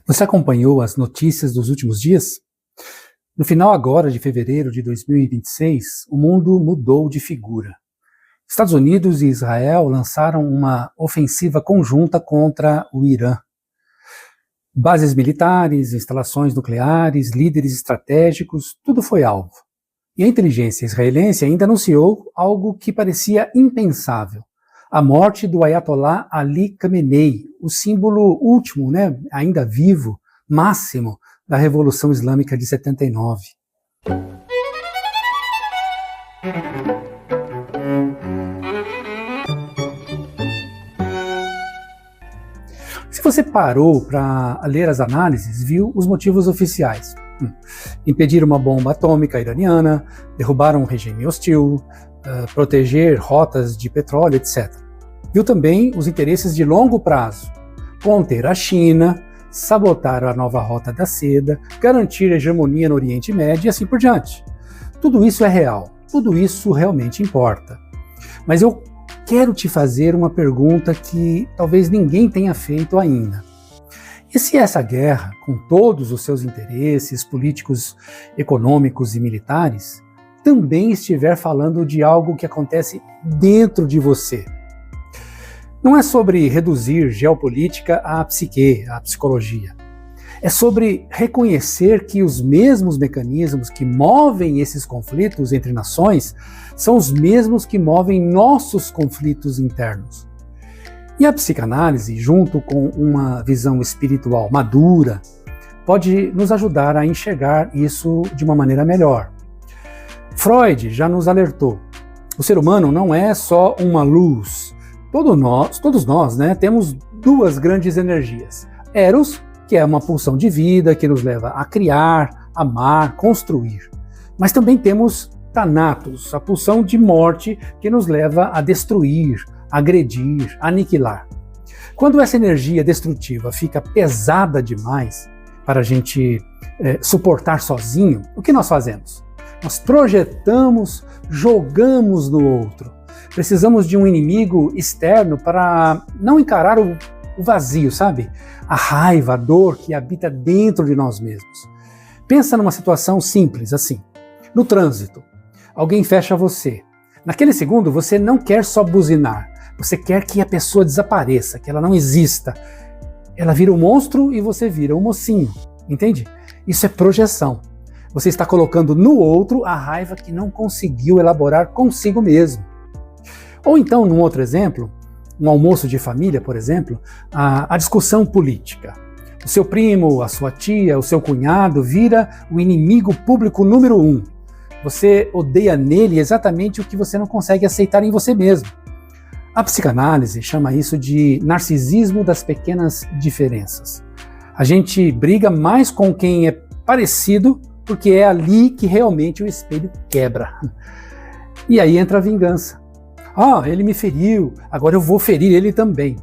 Você acompanhou as notícias dos últimos dias? No final agora de fevereiro de 2026, o mundo mudou de figura. Estados Unidos e Israel lançaram uma ofensiva conjunta contra o Irã. Bases militares, instalações nucleares, líderes estratégicos, tudo foi alvo. E a inteligência israelense ainda anunciou algo que parecia impensável: a morte do Ayatollah Ali Khamenei, o símbolo último, ainda vivo, máximo, da Revolução Islâmica de 79. Se você parou para ler as análises, viu os motivos oficiais. Impedir uma bomba atômica iraniana, derrubar um regime hostil, proteger rotas de petróleo, etc. Viu também os interesses de longo prazo: conter a China, sabotar a nova rota da seda, garantir a hegemonia no Oriente Médio e assim por diante. Tudo isso é real, tudo isso realmente importa. Mas eu quero te fazer uma pergunta que talvez ninguém tenha feito ainda. E se essa guerra, com todos os seus interesses políticos, econômicos e militares, também estiver falando de algo que acontece dentro de você? Não é sobre reduzir geopolítica à psique, à psicologia. É sobre reconhecer que os mesmos mecanismos que movem esses conflitos entre nações são os mesmos que movem nossos conflitos internos. E a psicanálise, junto com uma visão espiritual madura, pode nos ajudar a enxergar isso de uma maneira melhor. Freud já nos alertou: o ser humano não é só uma luz. Todos nós, temos duas grandes energias. Eros, que é uma pulsão de vida que nos leva a criar, amar, construir. Mas também temos Thanatos, a pulsão de morte que nos leva a destruir, agredir, aniquilar. Quando essa energia destrutiva fica pesada demais para a gente suportar sozinho, o que nós fazemos? Nós projetamos, jogamos no outro. Precisamos de um inimigo externo para não encarar o vazio, sabe? A raiva, a dor que habita dentro de nós mesmos. Pensa numa situação simples assim. No trânsito, alguém fecha você. Naquele segundo, você não quer só buzinar. Você quer que a pessoa desapareça, que ela não exista. Ela vira um monstro e você vira um mocinho. Entende? Isso é projeção. Você está colocando no outro a raiva que não conseguiu elaborar consigo mesmo. Ou então, num outro exemplo, um almoço de família, por exemplo, a discussão política. O seu primo, a sua tia, o seu cunhado vira o inimigo público número 1. Você odeia nele exatamente o que você não consegue aceitar em você mesmo. A psicanálise chama isso de narcisismo das pequenas diferenças. A gente briga mais com quem é parecido porque é ali que realmente o espelho quebra. E aí entra a vingança. Ele me feriu, agora eu vou ferir ele também.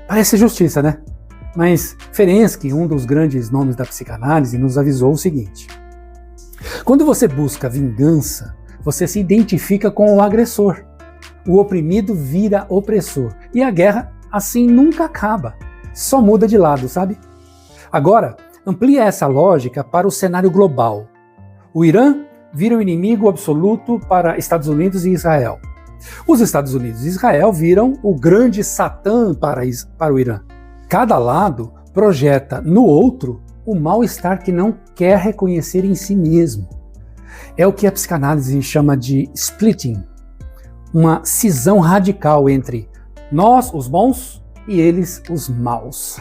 Parece justiça, né? Mas Ferenczi, um dos grandes nomes da psicanálise, nos avisou o seguinte: quando você busca vingança, você se identifica com o agressor. O oprimido vira opressor. E a guerra, assim, nunca acaba. Só muda de lado, sabe? Agora, amplia essa lógica para o cenário global. O Irã vira o inimigo absoluto para Estados Unidos e Israel. Os Estados Unidos e Israel viram o grande Satã para o Irã. Cada lado projeta no outro o mal-estar que não quer reconhecer em si mesmo. É o que a psicanálise chama de splitting, uma cisão radical entre nós, os bons, e eles, os maus.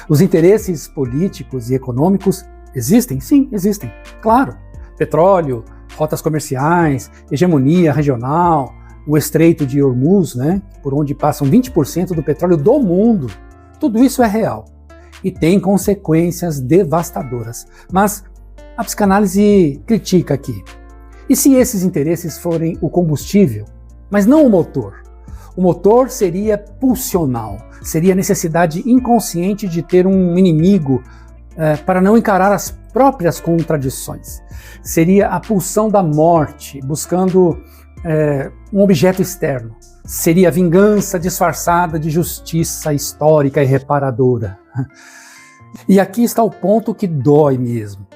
Os interesses políticos e econômicos existem? Sim, existem. Claro. Petróleo, rotas comerciais, hegemonia regional, o Estreito de Hormuz, por onde passam 20% do petróleo do mundo. Tudo isso é real e tem consequências devastadoras. Mas a psicanálise critica aqui. E se esses interesses forem o combustível, mas não o motor? O motor seria pulsional, seria a necessidade inconsciente de ter um inimigo para não encarar as próprias contradições. Seria a pulsão da morte, buscando um objeto externo. Seria a vingança disfarçada de justiça histórica e reparadora. E aqui está o ponto que dói mesmo.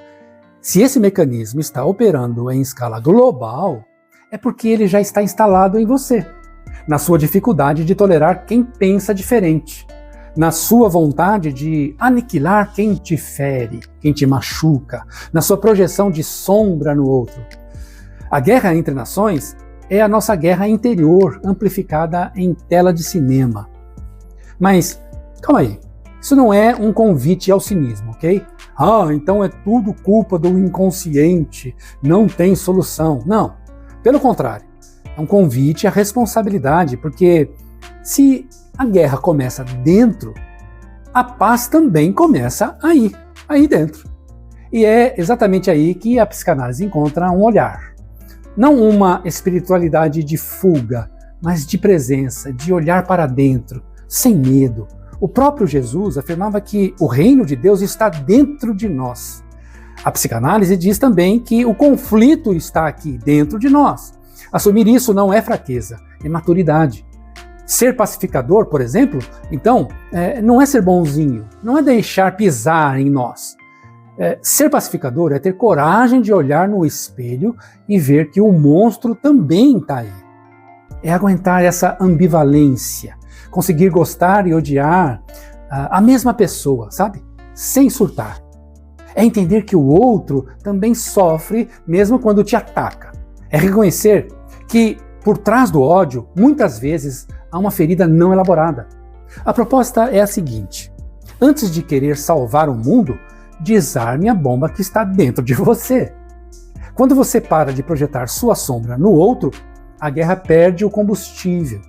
Se esse mecanismo está operando em escala global, é porque ele já está instalado em você, na sua dificuldade de tolerar quem pensa diferente, na sua vontade de aniquilar quem te fere, quem te machuca, na sua projeção de sombra no outro. A guerra entre nações é a nossa guerra interior, amplificada em tela de cinema. Mas, calma aí, isso não é um convite ao cinismo, ok? Então é tudo culpa do inconsciente, não tem solução. Não, pelo contrário, é um convite à responsabilidade, porque se a guerra começa dentro, a paz também começa aí dentro. E é exatamente aí que a psicanálise encontra um olhar. Não uma espiritualidade de fuga, mas de presença, de olhar para dentro, sem medo. O próprio Jesus afirmava que o reino de Deus está dentro de nós. A psicanálise diz também que o conflito está aqui dentro de nós. Assumir isso não é fraqueza, é maturidade. Ser pacificador, por exemplo, então, não é ser bonzinho, não é deixar pisar em nós. Ser pacificador é ter coragem de olhar no espelho e ver que o monstro também está aí. É aguentar essa ambivalência, conseguir gostar e odiar a mesma pessoa, sabe? Sem surtar. É entender que o outro também sofre mesmo quando te ataca. É reconhecer que por trás do ódio, muitas vezes, há uma ferida não elaborada. A proposta é a seguinte: antes de querer salvar o mundo, desarme a bomba que está dentro de você. Quando você para de projetar sua sombra no outro, a guerra perde o combustível.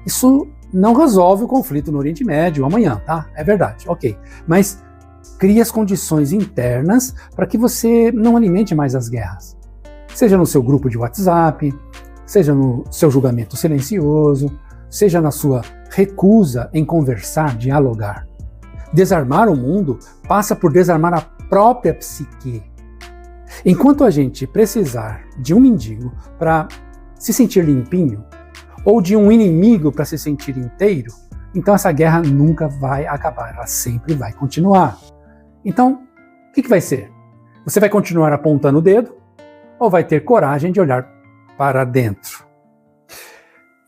Isso não resolve o conflito no Oriente Médio amanhã, tá? É verdade, ok. Mas cria as condições internas para que você não alimente mais as guerras. Seja no seu grupo de WhatsApp, seja no seu julgamento silencioso, seja na sua recusa em conversar, dialogar. Desarmar o mundo passa por desarmar a própria psique. Enquanto a gente precisar de um mendigo para se sentir limpinho, ou de um inimigo para se sentir inteiro, então essa guerra nunca vai acabar, ela sempre vai continuar. Então, o que vai ser? Você vai continuar apontando o dedo ou vai ter coragem de olhar para dentro?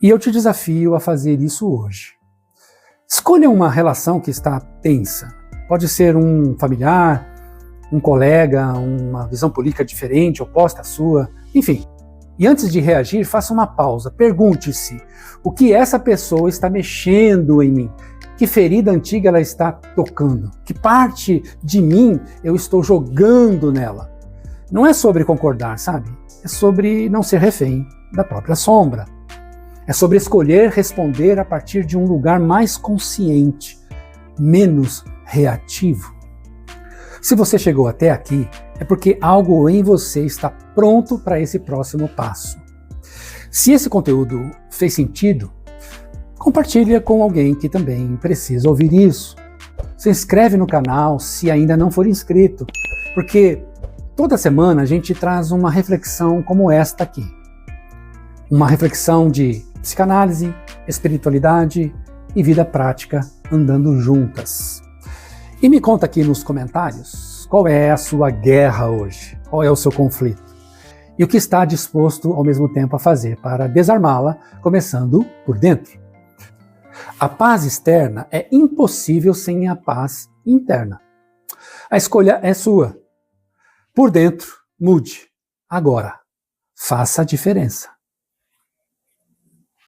E eu te desafio a fazer isso hoje. Escolha uma relação que está tensa. Pode ser um familiar, um colega, uma visão política diferente, oposta à sua, enfim. E antes de reagir, faça uma pausa. Pergunte-se: o que essa pessoa está mexendo em mim? Que ferida antiga ela está tocando? Que parte de mim eu estou jogando nela? Não é sobre concordar, sabe? É sobre não ser refém da própria sombra. É sobre escolher responder a partir de um lugar mais consciente, menos reativo. Se você chegou até aqui, é porque algo em você está pronto para esse próximo passo. Se esse conteúdo fez sentido, compartilha com alguém que também precisa ouvir isso. Se inscreve no canal se ainda não for inscrito, porque toda semana a gente traz uma reflexão como esta aqui. Uma reflexão de psicanálise, espiritualidade e vida prática andando juntas. E me conta aqui nos comentários qual é a sua guerra hoje, qual é o seu conflito e o que está disposto ao mesmo tempo a fazer para desarmá-la, começando por dentro. A paz externa é impossível sem a paz interna. A escolha é sua. Por dentro, mude. Agora, faça a diferença.